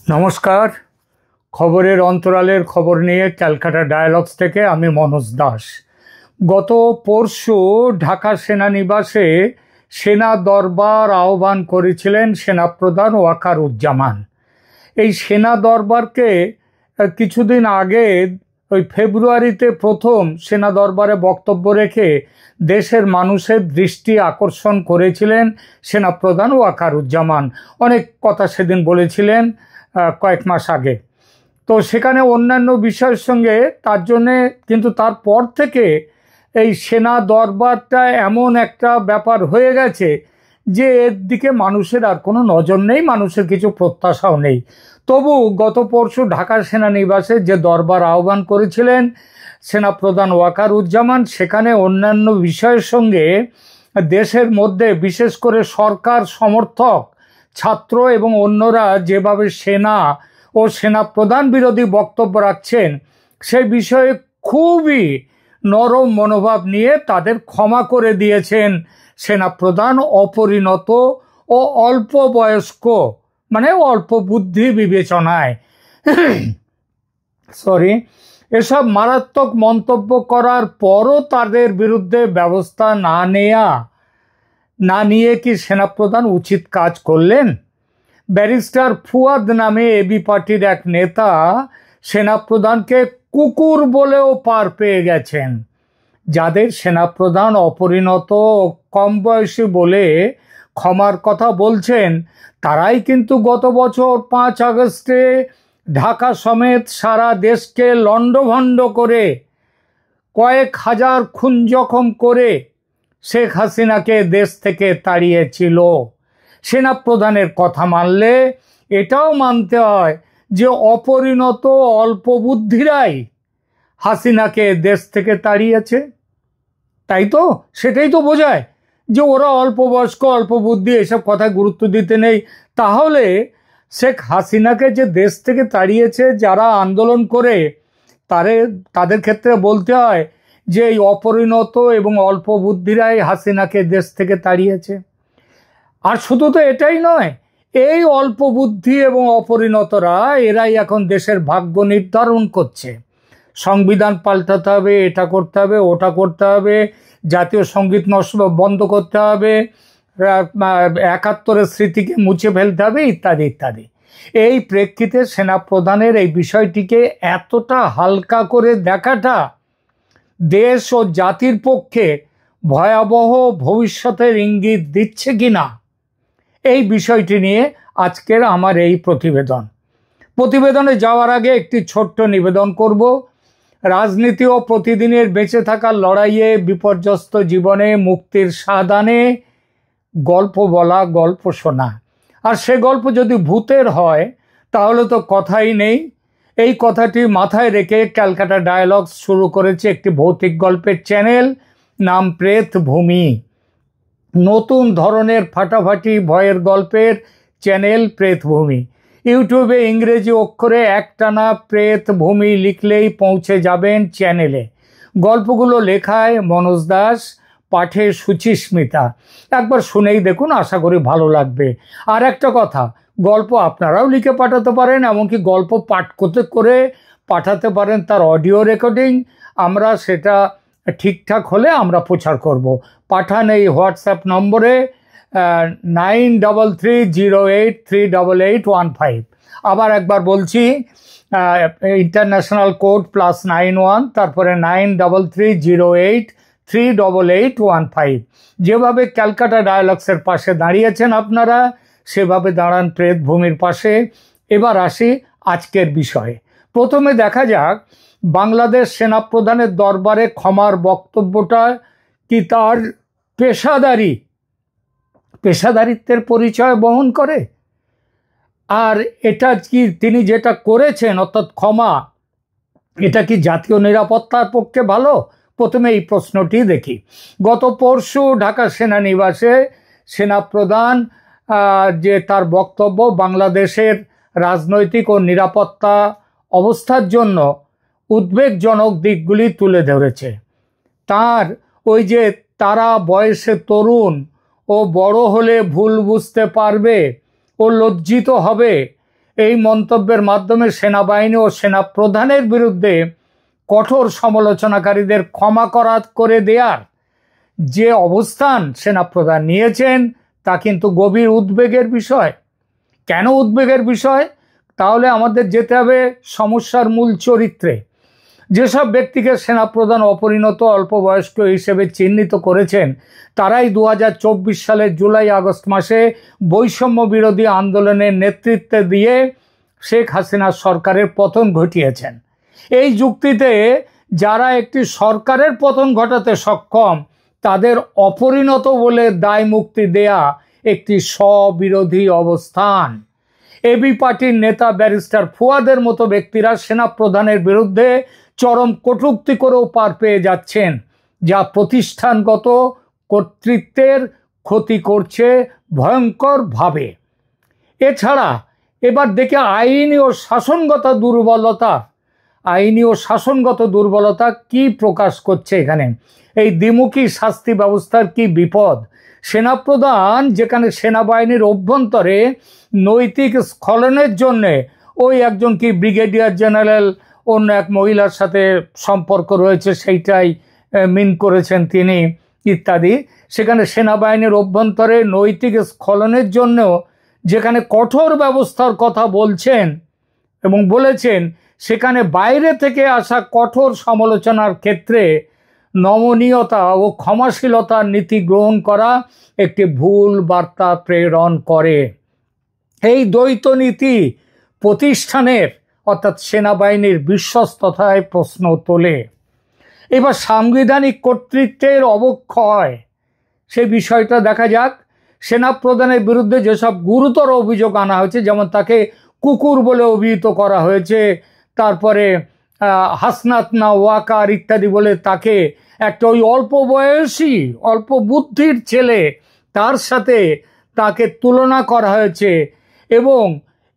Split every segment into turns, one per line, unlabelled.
নমস্কার। খবরের অন্তরালের খবর নিয়ে ক্যালকাটা ডায়ালগস থেকে আমি মনোজ দাস। গত পরশু ঢাকা সেনানিবাসে সেনা দরবার আহ্বান করেছিলেন সেনাপ্রধান ওয়াকারুজ্জামান। এই সেনা দরবারকে কিছুদিন আগে ওই ফেব্রুয়ারিতে প্রথম সেনা দরবারে বক্তব্য রেখে দেশের মানুষের দৃষ্টি আকর্ষণ করেছিলেন সেনাপ্রধান ওয়াকারুজ্জামান। অনেক কথা সেদিন বলেছিলেন কয়েক মাস আগে। তো সেখানে অন্যান্য বিষয়ের সঙ্গে তার জন্যে কিন্তু তারপর থেকে এই সেনা দরবারটা এমন একটা ব্যাপার হয়ে গেছে যে এর দিকে মানুষের আর কোনো নজর নেই, মানুষের কিছু প্রত্যাশাও নেই। তবু গত পরশু ঢাকা সেনানিবাসে যে দরবার আহ্বান করেছিলেন সেনাপ্রধান ওয়াকারুজ্জামান, সেখানে অন্যান্য বিষয়ের সঙ্গে দেশের মধ্যে বিশেষ করে সরকার সমর্থক ছাত্র এবং অন্যরা যেভাবে সেনা ও সেনাপ্রধান বিরোধী বক্তব্য রাখছেন সেই বিষয়ে খুবই নরম মনোভাব নিয়ে তাদের ক্ষমা করে দিয়েছেন সেনাপ্রধান। অপরিণত ও অল্প বয়স্ক, মানে অল্প বুদ্ধি বিবেচনায় এসব মারাত্মক মন্তব্য করার পরও তাদের বিরুদ্ধে ব্যবস্থা না নিয়ে কি সেনাপ্রধান উচিত কাজ করলেন? ব্যারিস্টার ফুয়াদ নামে এবি পার্টির এক নেতা সেনাপ্রধানকে কুকুর বলেও পার পেয়ে গেছেন। যাদের সেনাপ্রধান অপরিণত কম বয়সী বলে ক্ষমার কথা বলছেন, তারাই কিন্তু গত বছর 5 আগস্টে ঢাকা সমেত সারা দেশকে লণ্ডভণ্ড করে কয়েক হাজার খুন জখম করে শেখ হাসিনাকে দেশ থেকে তাড়িয়েছিল। সেনাপ্রধানের কথা মানলে এটাও মানতে হয় যে অপরিণত অল্প বুদ্ধিরাই হাসিনাকে দেশ থেকে তাড়িয়েছে। তাই তো, সেটাই তো বোঝায় যে ওরা অল্প বয়স্ক, অল্প বুদ্ধি, এসব কথায় গুরুত্ব দিতে নেই। তাহলে শেখ হাসিনাকে যে দেশ থেকে তাড়িয়েছে যারা আন্দোলন করে, তাদের ক্ষেত্রে বলতে হয় যে এই অপরিণত এবং অল্প বুদ্ধিরাই হাসিনাকে দেশ থেকে তাড়িয়েছে। আর শুধু তো এটাই নয়, এই অল্প বুদ্ধি এবং অপরিণতরা এরাই এখন দেশের ভাগ্য নির্ধারণ করছে। সংবিধান পাল্টাতে হবে, এটা করতে হবে, ওটা করতে হবে, জাতীয় সঙ্গীত বন্ধ করতে হবে, 71-এর স্মৃতিকে মুছে ফেলতে হবে, ইত্যাদি ইত্যাদি। এই প্রেক্ষিতে সেনাপ্রধানের এই বিষয়টিকে এতটা হালকা করে দেখাটা দেশ ও জাতির পক্ষে ভয়াবহ ভবিষ্যতের ইঙ্গিত দিচ্ছে কিনা, এই বিষয়টি নিয়ে আজকের আমার এই প্রতিবেদনে যাওয়ার আগে একটি ছোট্ট নিবেদন করব। রাজনীতি ও প্রতিদিনের বেঁচে থাকার লড়াইয়ে বিপর্যস্ত জীবনে মুক্তির সাধনে গল্প বলা, গল্প শোনা, আর সে গল্প যদি ভূতের হয় তাহলে তো কথাই নেই। এই কথাটি মাথায় রেখে ক্যালকাটা ডায়ালগস শুরু করেছে একটি ভৌতিক গল্পের চ্যানেল, নাম প্রেত ভূমি। নতুন ধরনের ফাটাফাটি ভয়ের গল্পের চ্যানেল প্রেত ভূমি। ইউটিউবে ইংরেজি অক্ষরে একটানা প্রেত ভূমি লিখলেই পৌঁছে যাবেন চ্যানেলে। গল্পগুলো লেখায় মনোজ দাস, পাঠে সুচিস্মিতা। একবার শুনেই দেখুন, আশা করি ভালো লাগবে। আর একটা কথা, গল্প আপনারাও লিখে পাঠাতে পারেন, এমনকি গল্প পাঠ করে পাঠাতে পারেন তার অডিও রেকর্ডিং। আমরা সেটা ঠিকঠাক হলে আমরা প্রচার করব। পাঠান এই হোয়াটসঅ্যাপ নম্বরে 9330838815। আবার একবার বলছি, ইন্টারন্যাশনাল কোড +91, তারপরে 9330838815। যেভাবে ক্যালকাটা ডায়ালগসের পাশে দাঁড়িয়েছেন আপনারা, সেভাবে দাঁড়ান প্রেত ভূমির পাশে। এবার আসি আজকের বিষয়ে। প্রথমে দেখা যাক বাংলাদেশ সেনাপ্রধানের দরবারে ক্ষমার বক্তব্যটা কি তার পেশাদারিত্বের পরিচয় বহন করে, আর এটা কি তিনি যেটা করেছেন অর্থাৎ ক্ষমা, এটা কি জাতীয় নিরাপত্তার পক্ষে ভালো? প্রথমে এই প্রশ্নটি দেখি। গত পরশু ঢাকা সেনানিবাসে সেনাপ্রধান যে তার বক্তব্য বাংলাদেশের রাজনৈতিক ও নিরাপত্তা অবস্থার জন্য উদ্বেগজনক দিকগুলি তুলে ধরেছে। তার ওই যে তারা বয়সে তরুণ ও বড় হলে ভুল বুঝতে পারবে ও লজ্জিত হবে, এই মন্তব্যের মাধ্যমে সেনাবাহিনী ও সেনাপ্রধানের বিরুদ্ধে কঠোর সমালোচনাকারীদের ক্ষমা করে দেওয়ার যে অবস্থান সেনাপ্রধান নিয়েছেন তা কিন্তু গভীর উদ্বেগের বিষয়। কেন উদ্বেগের বিষয়? তাহলে আমাদের যেতে হবে সমস্যার মূল চরিত্রে। যেসব ব্যক্তিকে সেনাপ্রধান অপরিণত অল্প বয়স্ক হিসেবে চিহ্নিত করেছেন তারাই 2024 সালের জুলাই আগস্ট মাসে বৈষম্য বিরোধী আন্দোলনের নেতৃত্ব দিয়ে শেখ হাসিনা সরকারের পতন ঘটিয়েছেন। এই যুক্তিতে যারা একটি সরকারের পতন ঘটাতে সক্ষম তাদের অপরিণত বলে দায় মুক্তি দেয়া একটি স্ববিরোধী অবস্থান। এবি পার্টির নেতা ব্যারিস্টার ফুয়াদের মতো ব্যক্তিরা সেনাপ্রধানের বিরুদ্ধে চরম কটূক্তি করেও পার পেয়ে যাচ্ছেন, যা প্রতিষ্ঠানগত কর্তৃত্বের ক্ষতি করছে ভয়ঙ্করভাবে। এছাড়া এবার দেখে আইনি ও শাসনগত দুর্বলতা কি প্রকাশ করছে এখানে। এই দ্বিমুখী শাস্তি ব্যবস্থার কি বিপদ। সেনাপ্রধান যেখানে সেনাবাহিনীর অভ্যন্তরে নৈতিক স্খলনের জন্যে ওই একজন কি ব্রিগেডিয়ার জেনারেল অন্য এক মহিলার সাথে সম্পর্ক রয়েছে সেইটাই মিন করেছেন তিনি ইত্যাদি, সেখানে সেনাবাহিনীর অভ্যন্তরে নৈতিক স্খলনের জন্য যেখানে কঠোর ব্যবস্থার কথা বলছেন এবং বলেছেন, সেখানে বাইরে থেকে আসা কঠোর সমালোচনার ক্ষেত্রে নমনীয়তা ও ক্ষমাশীলতার নীতি গ্রহণ করা একটি ভুল বার্তা প্রেরণ করে। এই দ্বৈত নীতি প্রতিষ্ঠানের অর্থাৎ সেনাবাহিনীর বিশ্বস্ততায় প্রশ্ন তোলে। এবার সাংবিধানিক কর্তৃত্বের অবক্ষয় সে বিষয়টা দেখা যাক। সেনাপ্রধানের বিরুদ্ধে যেসব গুরুতর অভিযোগ আনা হয়েছে, যেমন তাকে কুকুর বলে অভিহিত করা হয়েছে, তারপরে হাসনাত না ওয়াকার ইত্যাদি বলে তাকে একটা ওই অল্প বয়সী অল্প বুদ্ধির ছেলে তার সাথে তাকে তুলনা করা হয়েছে, এবং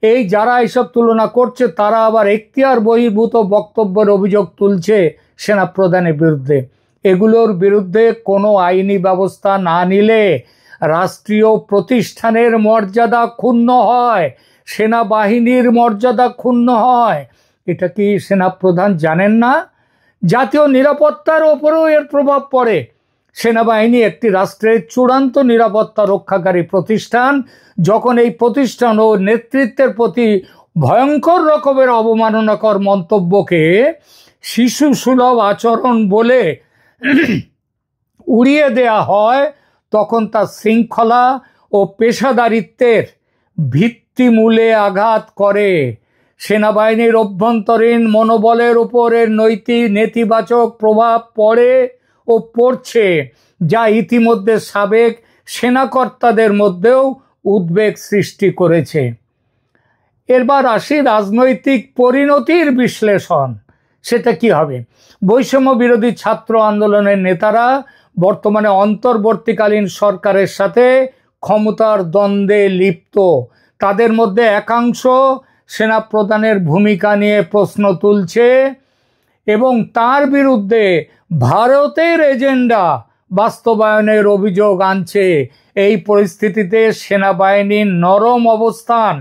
এই যারা এইসব তুলনা করছে তারা আবার এখতিয়ার বহির্ভূত বক্তব্যের অভিযোগ তুলছে সেনাপ্রধানের বিরুদ্ধে। এগুলোর বিরুদ্ধে কোনো আইনি ব্যবস্থা না নিলে রাষ্ট্রীয় প্রতিষ্ঠানের মর্যাদা ক্ষুণ্ণ হয়, সেনাবাহিনীর মর্যাদা ক্ষুণ্ণ হয়। এটা কি সেনাপ্রধান জানেন না? জাতীয় নিরাপত্তার ওপরেও এর প্রভাব পড়ে। সেনাবাহিনী একটি রাষ্ট্রের চূড়ান্ত নিরাপত্তা রক্ষাকারী প্রতিষ্ঠান। যখন এই প্রতিষ্ঠান ও নেতৃত্বের প্রতি ভয়ঙ্কর রকমের অবমাননাকর মন্তব্যকে শিশু সুলভ আচরণ বলে উড়িয়ে দেয়া হয়, তখন তা শৃঙ্খলা ও পেশাদারিত্বের ভিত্তিমূলে আঘাত করে। সেনাবাহিনীর অভ্যন্তরীণ মনোবলের উপরের নেতিবাচক প্রভাব পড়ে ও পড়ছে, যা ইতিমধ্যে সাবেক সেনাকর্তাদের মধ্যেও উদ্বেগ সৃষ্টি করেছে। এবার আসি রাজনৈতিক পরিণতির বিশ্লেষণ। সেটা কি হবে? বৈষম্য বিরোধী ছাত্র আন্দোলনের নেতারা বর্তমানে অন্তর্বর্তীকালীন সরকারের সাথে ক্ষমতার দ্বন্দ্বে লিপ্ত। তাদের মধ্যে একাংশ সেনাপ্রধানের ভূমিকা নিয়ে প্রশ্ন তুলছে এবং তার বিরুদ্ধে ভারতের এজেন্ডা বাস্তবায়নের অভিযোগ আনছে। এই পরিস্থিতিতে সেনাবাহিনীর নরম অবস্থান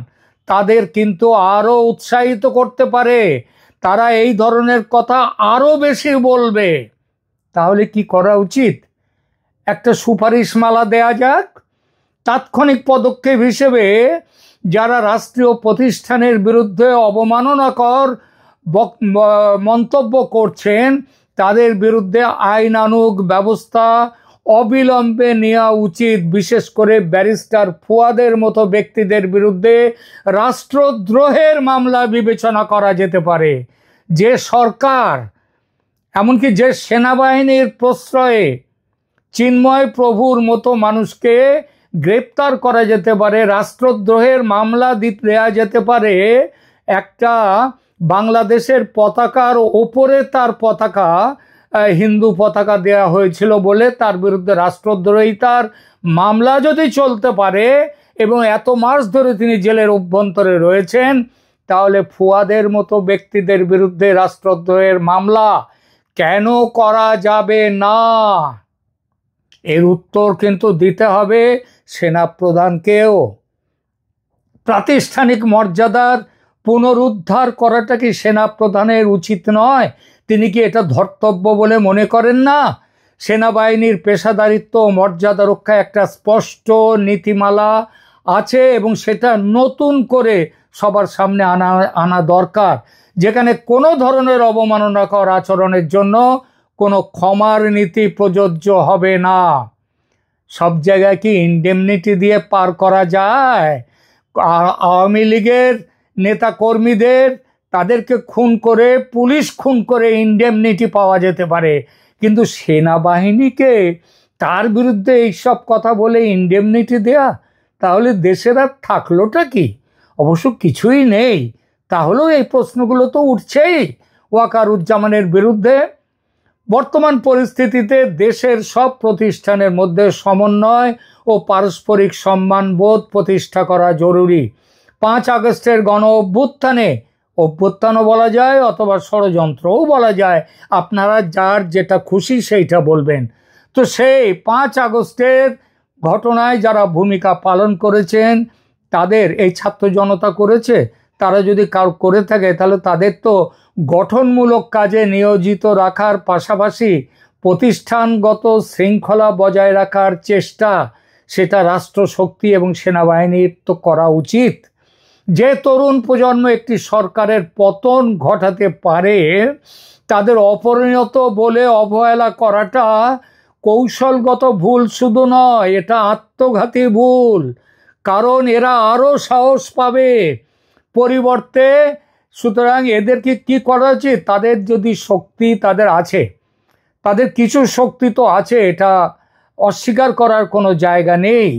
তাদের কিন্তু আরও উৎসাহিত করতে পারে। তারা এই ধরনের কথা আরও বেশি বলবে। তাহলে কি করা উচিত? একটা সুপারিশমালা দেয়া যাক। তাৎক্ষণিক পদক্ষেপ হিসেবে যারা রাষ্ট্রীয় প্রতিষ্ঠানের বিরুদ্ধে অবমাননাকর মন্তব্য করছেন তাদের বিরুদ্ধে আইনানুগ ব্যবস্থা অবিলম্বে নেওয়া উচিত। বিশেষ করে ব্যারিস্টার ফুয়াদের মতো ব্যক্তিদের বিরুদ্ধে রাষ্ট্রদ্রোহের মামলা বিবেচনা করা যেতে পারে। যে সরকার, এমনকি যে সেনাবাহিনীর প্রশ্রয়ে চিন্ময় প্রভুর মতো মানুষকে গ্রেপ্তার করা যেতে পারে, রাষ্ট্রদ্রোহের মামলা দেওয়া যেতে পারে। একটা বাংলাদেশের পতাকার ওপরে তার পতাকা, হিন্দু পতাকা দেওয়া হয়েছিল বলে তার বিরুদ্ধে রাষ্ট্রদ্রোহিতার মামলা যদি চলতে পারে এবং এত মাস ধরে তিনি জেলের অভ্যন্তরে রয়েছেন, তাহলে ফুয়াদের মতো ব্যক্তিদের বিরুদ্ধে রাষ্ট্রদ্রোহের মামলা কেন করা যাবে না? এর উত্তর কিন্তু দিতে হবে সেনাপ্রধানকেও। প্রাতিষ্ঠানিক মর্যাদার পুনরুদ্ধার করাটা কি সেনাপ্রধানের উচিত নয়? তিনি কি এটা ধর্তব্য বলে মনে করেন না? সেনাবাহিনীর পেশাদারিত্ব ও মর্যাদা রক্ষায় একটা স্পষ্ট নীতিমালা আছে এবং সেটা নতুন করে সবার সামনে আনা দরকার, যেখানে কোনো ধরনের অবমাননাকর আচরণের জন্য কোনো ক্ষমার নীতি প্রযোজ্য হবে না। সব জায়গায় কি ইনডেমনিটি দিয়ে পার করা যায়? আওয়ামী লীগের নেতা কর্মীদের তাদেরকে খুন করে, পুলিশ খুন করে ইনডেমনিটি পাওয়া যেতে পারে, কিন্তু সেনাবাহিনীকে তার বিরুদ্ধে এইসব কথা বলে ইনডেমনিটি দেয়া, তাহলে দেশের আর থাকলোটা কি? অবশ্য কিছুই নেই। তাহলেও এই প্রশ্নগুলো তো উঠছেই ওয়াকারুজ্জামানের বিরুদ্ধে। বর্তমান পরিস্থিতিতে দেশের সব প্রতিষ্ঠানের মধ্যে সমন্বয় ও পারস্পরিক সম্মানবোধ প্রতিষ্ঠা করা জরুরি। 5 আগস্টের গণ অভ্যুত্থানও বলা যায় অথবা ষড়যন্ত্রও বলা যায়, আপনারা যার যেটা খুশি সেইটা বলবেন। তো সেই 5 আগস্টের ঘটনায় যারা ভূমিকা পালন করেছেন, তাদের এই ছাত্র জনতা করেছে, তারা যদি কাউ করে থাকে তাহলে তাদের তো গঠনমূলক কাজে নিয়োজিত রাখার পাশাপাশি প্রতিষ্ঠানগত শৃঙ্খলা বজায় রাখার চেষ্টা, সেটা রাষ্ট্রশক্তি এবং সেনাবাহিনীর তো করা উচিত। যে তরুণ প্রজন্ম একটি সরকারের পতন ঘটাতে পারে, তাদের অপরিণত বলে অবহেলা করাটা কৌশলগত ভুল শুধু নয়, এটা আত্মঘাতী ভুল। কারণ এরা আরও সাহস পাবে পরিবর্তে। সুতরাং এদেরকে কি করা উচিত? তাদের যদি শক্তি তাদের আছে, তাদের কিছু শক্তি তো আছে, এটা অস্বীকার করার কোনো জায়গা নেই।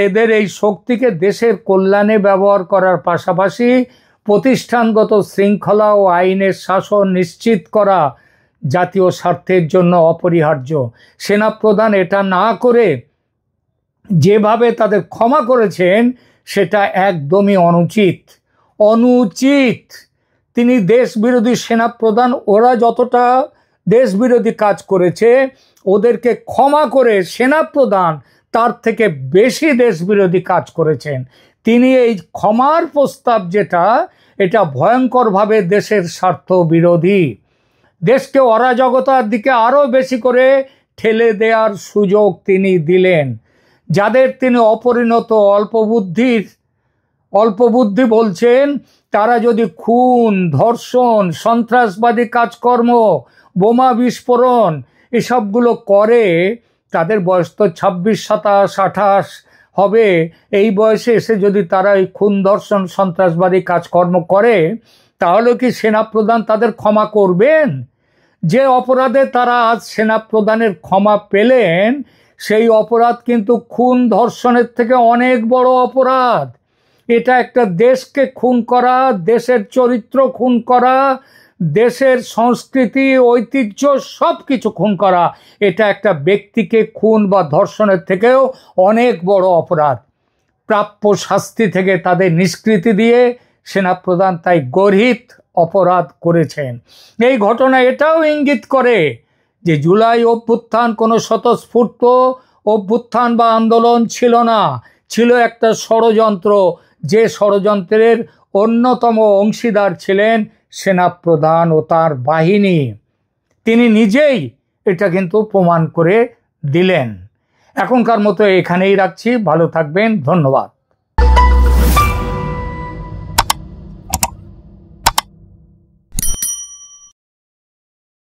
এদের এই শক্তিকে দেশের কল্যাণে ব্যবহার করার পাশাপাশি প্রতিষ্ঠানগত শৃঙ্খলা ও আইনের শাসন নিশ্চিত করা জাতীয় স্বার্থের জন্য অপরিহার্য। সেনাপ্রধান এটা না করে যেভাবে তাদের ক্ষমা করেছেন, সেটা একদমই অনুচিত। তিনি দেশবিরোধী সেনাপ্রধান, ওরা যতটা দেশবিরোধী কাজ করেছে, ওদেরকে ক্ষমা করে সেনাপ্রধান তার থেকে বেশি দেশবিরোধী কাজ করেছেন। তিনি এই ক্ষমার প্রস্তাব যেটা, এটা ভয়ঙ্করভাবে দেশের স্বার্থ বিরোধী। দেশকে অরাজকতার দিকে আরও বেশি করে ঠেলে দেওয়ার সুযোগ তিনি দিলেন। যাদের তিনি অপরিণত অল্পবুদ্ধি বলছেন, তারা যদি খুন, ধর্ষণ, সন্ত্রাসবাদী কাজকর্ম, বোমা বিস্ফোরণ এসবগুলো করে, তাদের বয়স তো 26, 27, 28 হবে। এই বয়সে এসে যদি তারা এই খুন, ধর্ষণ, সন্ত্রাসবাদী কাজকর্ম করে, তাহলে কি সেনাপ্রধান তাদের ক্ষমা করবেন? যে অপরাধে তারা আজ সেনাপ্রধানের ক্ষমা পেলেন, সেই অপরাধ কিন্তু খুন, ধর্ষণের থেকে অনেক বড় অপরাধ। এটা একটা দেশকে খুন করা, দেশের চরিত্র খুন করা, দেশের সংস্কৃতি, ঐতিহ্য সব কিছু খুন করা। এটা একটা ব্যক্তিকে খুন বা ধর্ষণের থেকেও অনেক বড় অপরাধ। প্রাপ্য শাস্তি থেকে তাদের নিষ্কৃতি দিয়ে সেনাপ্রধান তাই গর্হিত অপরাধ করেছেন। এই ঘটনা এটাও ইঙ্গিত করে যে জুলাই অভ্যুত্থান কোনো স্বতঃস্ফূর্ত অভ্যুত্থান বা আন্দোলন ছিল না, ছিল একটা ষড়যন্ত্র, যে ষড়যন্ত্রের অন্যতম অংশীদার ছিলেন সেনাপ্রধান ও তার বাহিনী। তিনি নিজেই এটা কিন্তু প্রমাণ করে দিলেন। এখনকার মতো এখানেই রাখছি। ভালো থাকবেন। ধন্যবাদ।